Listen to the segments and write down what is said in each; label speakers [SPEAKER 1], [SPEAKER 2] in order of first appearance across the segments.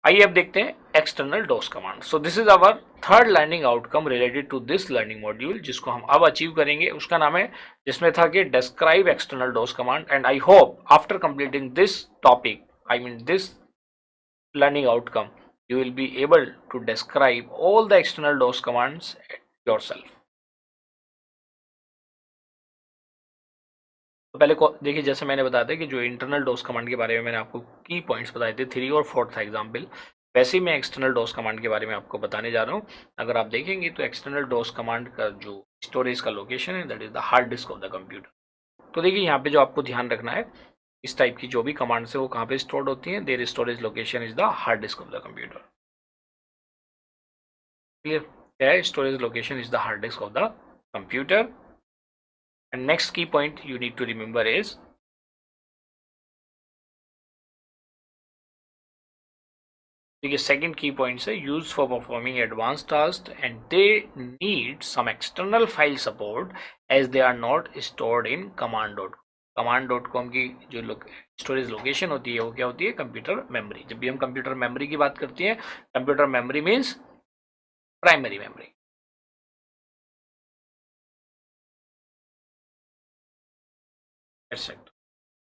[SPEAKER 1] आइए अब देखते हैं external DOS command. So this is our third learning outcome related to this learning module, जिसको हम अब अचीव करेंगे। उसका नाम है, जिसमें था कि describe external DOS command. And I hope after completing this topic, I mean this learning outcome, you will be able to describe all the external DOS commands yourself. तो पहले देखिए, जैसे मैंने बताया था कि जो इंटरनल डोस कमांड के बारे में मैंने आपको की पॉइंट्स बताए थे, 3 और 4 था एग्जाम्पल, वैसे ही मैं एक्सटर्नल डोस कमांड के बारे में आपको बताने जा रहा हूँ। अगर आप देखेंगे तो एक्सटर्नल डोस कमांड का जो स्टोरेज का लोकेशन है, that is the hard disk of the computer. तो देखिए यहाँ पे जो आपको ध्यान रखना है, इस टाइप की जो भी कमांड्स है वो कहाँ पे स्टोर्ड होती हैं, their storage location is the hard disk of the computer. Clear? क्या है? Storage location is the hard disk of the computer. And next key point you need to remember is, देखिए second की point है, use for performing advance task and they need some external file support as they are not stored in command dot com. Command dot com की जो storage location होती है वो क्या होती है? Computer memory. जब भी हम कंप्यूटर मेमोरी की बात करते हैं, computer memory means primary memory.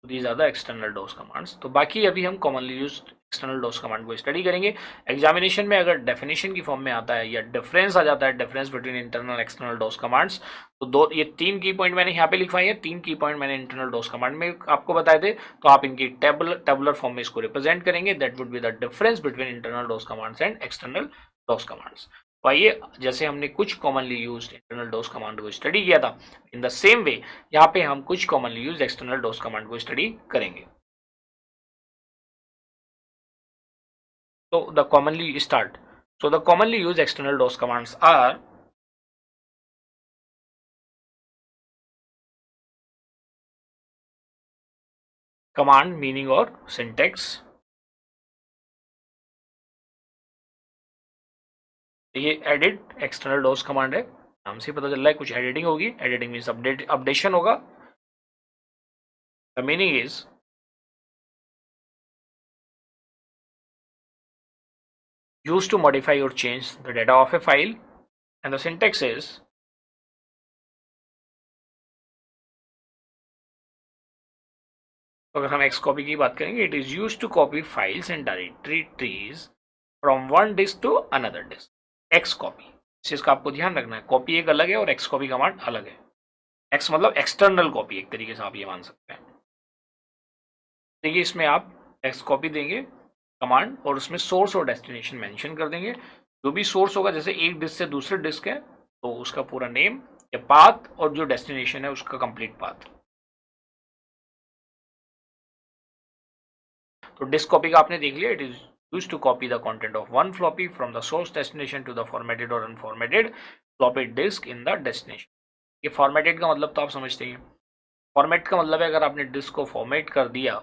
[SPEAKER 1] These are the external DOS commands. तो बाकी अभी हम commonly use external DOS command को स्टडी करेंगे। एग्जामिनेशन में अगर डेफिनेशन की फॉर्म में आता है या डिफरेंस आ जाता है, difference between internal external DOS commands, तो दो ये 3 की पॉइंट मैंने यहाँ पे लिखवाई है। 3 की पॉइंट मैंने इंटरनल डोस कमांड में आपको बताए थे, तो आप इनकी टेबुलर फॉर्म में इसको रिप्रेजेंट करेंगे। That would be the difference between internal dose commands and external DOS commands. तो आइए, जैसे हमने कुछ कॉमनली यूज्ड इंटरनल डोस कमांड को स्टडी किया था, इन द सेम वे यहाँ पे हम कुछ commonly used external DOS command को स्टडी करेंगे। So the commonly start. So the commonly used external DOS commands are command meaning और syntax। ये एडिट एक्सटर्नल डोस कमांड है, नाम से पता चल रहा है कुछ एडिटिंग होगी। एडिटिंग मीन्स अपडेशन होगा। The meaning is used to modify or change the data of a file, and the syntax is अगर हम xcopy की बात करेंगे, it is used to copy files and directory trees from one disk to another disk. xcopy, इस चीज का आपको ध्यान रखना है, कॉपी एक अलग है और xcopy कमांड अलग है। x मतलब एक्सटर्नल कॉपी, एक तरीके से आप ये मान सकते हैं। देखिए इसमें आप टेक्स्ट कॉपी देंगे कमांड और उसमें सोर्स और डेस्टिनेशन मेंशन कर देंगे। जो भी सोर्स होगा, जैसे एक डिस्क से दूसरे डिस्क है तो उसका पूरा नेम या पाथ, और जो डेस्टिनेशन है उसका कंप्लीट पाथ। तो डिस्क कॉपी का आपने देख लिया, it is used to copy the content of one floppy from the source destination to the formatted और unformatted floppy disk in the destination. ये फॉर्मेटेड का मतलब तो आप समझते हैं। फॉर्मेट का मतलब है अगर आपने डिस्क को फॉर्मेट कर दिया,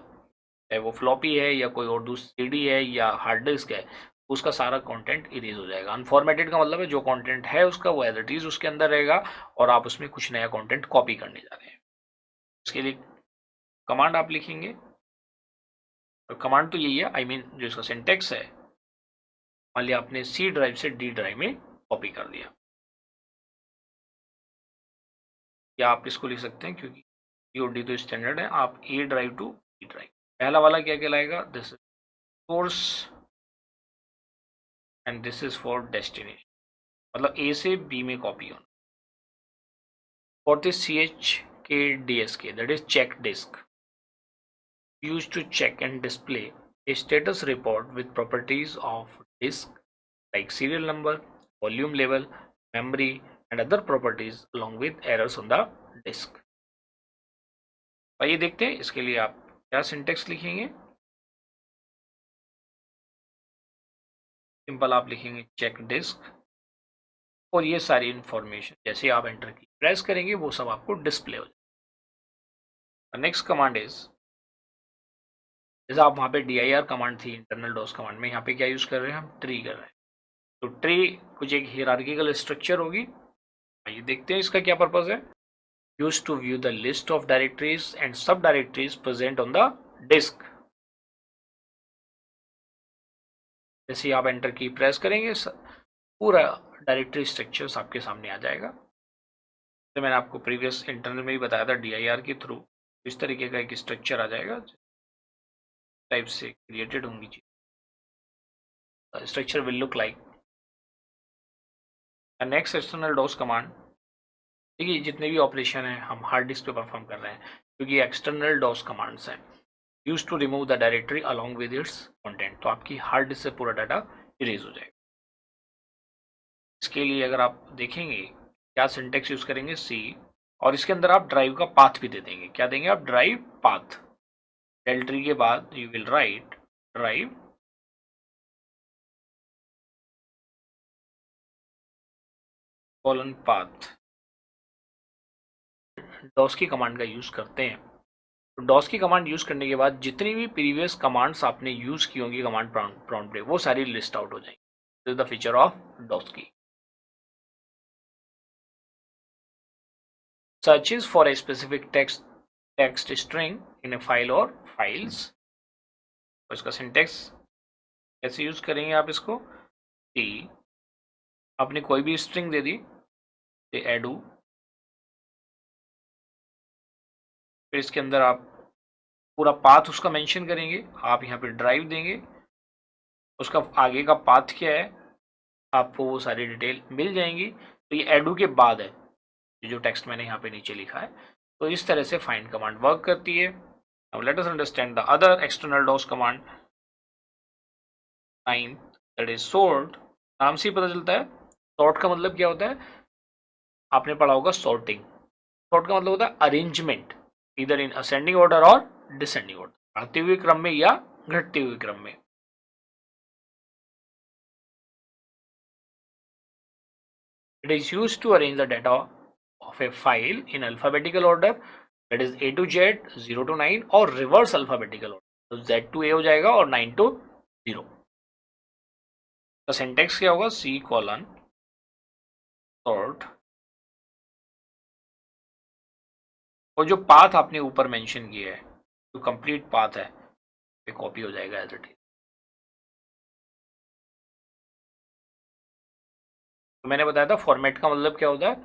[SPEAKER 1] चाहे वो फ्लॉपी है या कोई और दूसरी सीडी है या हार्ड डिस्क है, उसका सारा कंटेंट इरेज हो जाएगा। अनफॉर्मेटेड का मतलब है जो कंटेंट है उसका वो एज इट इज उसके अंदर रहेगा और आप उसमें कुछ नया कंटेंट कॉपी करने जा रहे हैं। इसके लिए कमांड आप लिखेंगे, और कमांड तो यही है, आई मीन जो इसका सिंटेक्स है, मान लिया आपने सी ड्राइव से डी ड्राइव में कॉपी कर दिया, या आप इसको लिख सकते हैं क्योंकि ईओडी तो स्टैंडर्ड है, आप ए ड्राइव टू बी ड्राइव। पहला वाला क्या कहलाएगा? This is source and this is for destination, मतलब ए से बी में कॉपी होना। For the CHKDSK, that is check disk, used to check and display a status report with properties of disk like serial number, volume level, memory, and other properties along with errors on the disk। आइए देखते हैं इसके लिए आप क्या syntax लिखेंगे। Simple आप लिखेंगे चेक डिस्क, और ये सारी इंफॉर्मेशन जैसे आप एंटर की प्रेस करेंगे वो सब आपको डिस्प्ले हो जाएगा। नेक्स्ट कमांड इज, जैसे आप वहाँ पे dir कमांड थी इंटरनल डोस कमांड में, यहाँ पे क्या यूज कर रहे हैं? हम ट्री कर रहे हैं। तो ट्री कुछ एक हियरार्किकल स्ट्रक्चर होगी। आइए देखते हैं इसका क्या पर्पज है। Use to view the list of directories and sub directories present on the disk. जैसे ही आप एंटर की प्रेस करेंगे पूरा डायरेक्टरी स्ट्रक्चर्स आपके सामने आ जाएगा। तो मैंने आपको प्रीवियस इंटरनल में ही बताया था DIR के थ्रू इस तरीके का एक स्ट्रक्चर आ जाएगा, टाइप से क्रिएटेड होंगी चीज। Structure will look like next external DOS command. देखिए जितने भी ऑपरेशन हैं हम हार्ड डिस्क पे परफॉर्म कर रहे हैं क्योंकि एक्सटर्नल डोस कमांड्स हैं use to remove the directory along with its content. तो आपकी हार्ड डिस्क से पूरा डाटा इरेज हो जाएगा। इसके लिए अगर आप देखेंगे क्या सिंटेक्स यूज करेंगे, सी, और इसके अंदर आप ड्राइव का पाथ भी दे देंगे। क्या देंगे आप? Drive path. डायरेक्टरी के बाद you will write drive colon path. DOS की कमांड का यूज करते हैं तो डॉस की कमांड यूज करने के बाद जितनी भी प्रीवियस कमांड्स आपने यूज की होंगी कमांड प्रॉम्प्ट पे वो सारी लिस्ट आउट हो जाएंगी। This is the feature of DOS की। Searches for a specific text string in a file और फाइल्स। तो इसका सिंटेक्स कैसे यूज करेंगे आप इसको? टी आपने कोई भी स्ट्रिंग दे दी, एडू, फिर इसके अंदर आप पूरा पाथ उसका मेंशन करेंगे। आप यहाँ पे ड्राइव देंगे, उसका आगे का पाथ क्या है आपको वो सारी डिटेल मिल जाएंगी। तो ये एडू के बाद है जो टेक्स्ट मैंने यहाँ पे नीचे लिखा है। तो इस तरह से फाइंड कमांड वर्क करती है। Now let us understand the other external DOS command. Time that is sort. नाम से ही पता चलता है सॉर्ट का मतलब क्या होता है, आपने पढ़ा होगा सॉर्टिंग। सॉर्ट का मतलब होता है अरेंजमेंट, इधर इन असेंडिंग ऑर्डर और डिसेंडिंग ऑर्डर, बढ़ते हुए क्रम में या घटते हुए क्रम में। It is used to arrange the data of a file in alphabetical order, that is A to Z, 0 to 9, और reverse alphabetical order, तो Z to A हो जाएगा और 9 to 0। तो सिंटेक्स क्या होगा? C colon sort, और जो पाथ आपने ऊपर मेंशन किया है जो कंप्लीट पाथ है ये कॉपी हो जाएगा एज इट इज। तो मैंने बताया था फॉर्मेट का मतलब क्या होता है।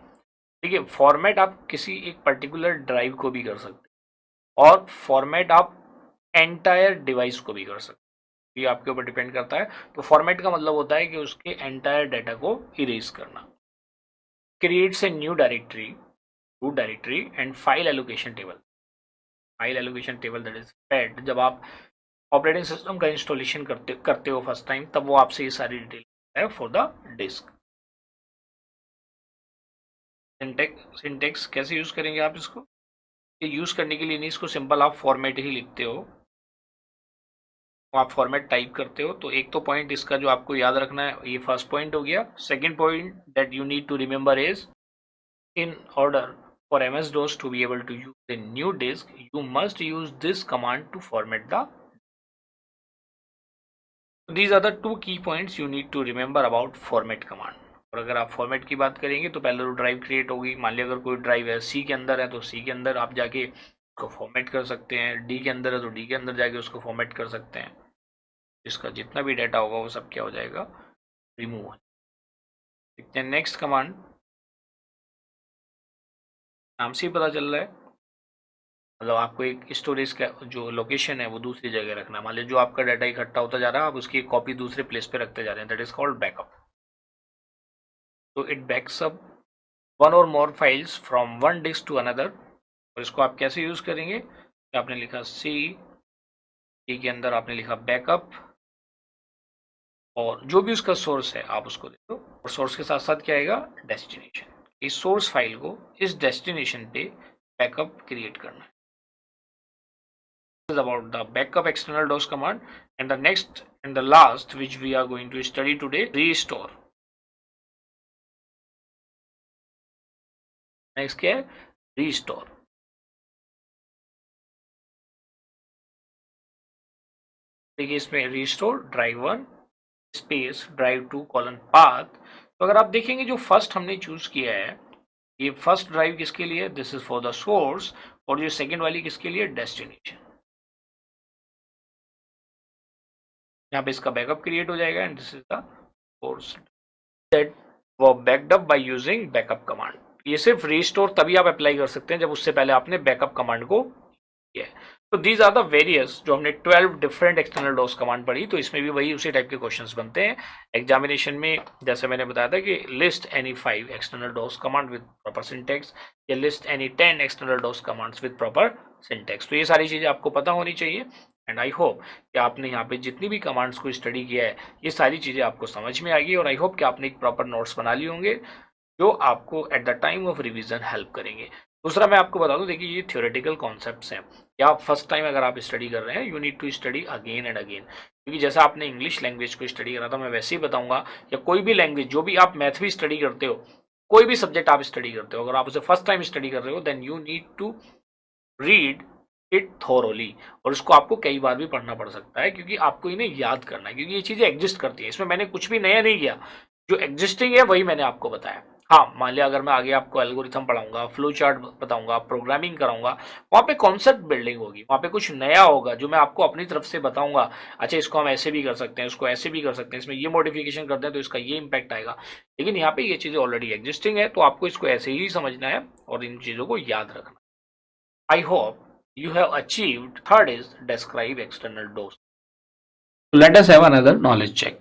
[SPEAKER 1] देखिए फॉर्मेट आप किसी एक पर्टिकुलर ड्राइव को भी कर सकते हैं और फॉर्मेट आप एंटायर डिवाइस को भी कर सकते हैं, ये आपके ऊपर डिपेंड करता है। तो फॉर्मेट का मतलब होता है कि उसके एंटायर डाटा को इरेज करना। Creates a new directory, root directory and file allocation table. File allocation table that is fed. जब आप ऑपरेटिंग सिस्टम का इंस्टॉलेशन करते हो फर्स्ट टाइम, तब वो आपसे ये सारी डिटेल है फॉर द डिस्क। सिंटेक्स कैसे यूज करेंगे आप इसको? ये यूज करने के लिए नहीं, इसको सिंपल आप फॉर्मेट ही लिखते हो, तो आप फॉर्मेट टाइप करते हो। तो एक तो पॉइंट इसका जो आपको याद रखना है, ये फर्स्ट पॉइंट हो गया। Second point that you need to remember is in order for MS-DOS to be able to use a new disk, you must use this command to format the. These are the two key points you need to remember about format command. और अगर आप format की बात करेंगे तो पहले तो drive create होगी। मान लिया अगर कोई ड्राइव है सी के अंदर है तो सी के अंदर आप जाके उसको फॉर्मेट कर सकते हैं, डी के अंदर है तो डी के अंदर जाके उसको फॉर्मेट कर सकते हैं। इसका जितना भी डाटा होगा वो सब क्या हो जाएगा? रिमूव हो। देखते हैं नेक्स्ट कमांड। नाम से ही पता चल रहा है मतलब आपको एक स्टोरेज का जो लोकेशन है वो दूसरी जगह रखना है। मान लीजिए जो आपका डाटा इकट्ठा होता जा रहा है आप उसकी एक कॉपी दूसरे प्लेस पे रखते जा रहे हैं, दैट इज कॉल्ड बैकअप। तो इट बैक्स अप वन और more files from one disk to another. और इसको आप कैसे यूज करेंगे? तो आपने लिखा सी के अंदर आपने लिखा बैकअप, और जो भी उसका सोर्स है आप उसको दे दो, और सोर्स के साथ साथ क्या आएगा? डेस्टिनेशन। इस सोर्स फाइल को इस डेस्टिनेशन पे बैकअप क्रिएट करना है। Is about the backup external DOS command, and the next and the last which we are going to study today, restore. Next क्या है? Restore. देखिए इसमें restore drive 1 space drive 2 colon path। तो अगर आप देखेंगे जो फर्स्ट हमने चूज किया है ये फर्स्ट ड्राइव किसके लिए? This is for the source, और जो सेकंड वाली किसके लिए? डेस्टिनेशन। यहाँ पे इसका बैकअप क्रिएट हो जाएगा and this is the course that वो backed up by using backup command. ये सिर्फ रीस्टोर तभी आप अप्लाई कर सकते हैं जब उससे पहले आपने बैकअप कमांड को किया है। तो दीज आर द वेरियस, जो हमने 12 डिफरेंट एक्सटर्नल डॉस कमांड पढ़ी, तो इसमें भी वही उसी टाइप के क्वेश्चंस बनते हैं एग्जामिनेशन में। जैसे मैंने बताया था कि list any 5 external DOS command with proper syntax, या list any 10 external DOS commands with proper syntax. तो ये सारी चीजें आपको पता होनी चाहिए एंड आई होप कि आपने यहाँ पे जितनी भी कमांड्स को स्टडी किया है ये सारी चीजें आपको समझ में आएगी, और आई होप कि आपने एक प्रॉपर नोट्स बना लिए होंगे जो आपको at the time of revision help करेंगे। दूसरा मैं आपको बता दूं, देखिए ये थ्योरेटिकल कॉन्सेप्ट्स हैं, या फर्स्ट टाइम अगर आप स्टडी कर रहे हैं you need to study again and again, क्योंकि जैसा आपने इंग्लिश लैंग्वेज को स्टडी करा था मैं वैसे ही बताऊंगा, या कोई भी लैंग्वेज, जो भी आप मैथ भी स्टडी करते हो, कोई भी सब्जेक्ट आप स्टडी करते हो, अगर आप उसे फर्स्ट टाइम स्टडी कर रहे हो then you need to read it thoroughly, और इसको आपको कई बार भी पढ़ना पड़ सकता है क्योंकि आपको इन्हें याद करना है, क्योंकि ये चीजें एग्जिस्ट करती है, इसमें मैंने कुछ भी नया नहीं किया, जो एग्जिस्टिंग है वही मैंने आपको बताया। हाँ, मान लिया अगर मैं आगे आपको एल्गोरिथम पढ़ाऊंगा, फ्लो चार्ट बताऊंगा, प्रोग्रामिंग कराऊंगा, वहां पे कॉन्सेप्ट बिल्डिंग होगी, वहां पे कुछ नया होगा जो मैं आपको अपनी तरफ से बताऊंगा, अच्छा इसको हम ऐसे भी कर सकते हैं, इसको ऐसे भी कर सकते हैं, इसमें ये मॉडिफिकेशन करते हैं तो इसका ये इंपैक्ट आएगा। लेकिन यहाँ पे ये चीजें ऑलरेडी एग्जिस्टिंग है, तो आपको इसको ऐसे ही समझना है और इन चीजों को याद रखना। I hope you have achieved. Third is describe external dose. Let us have another knowledge check.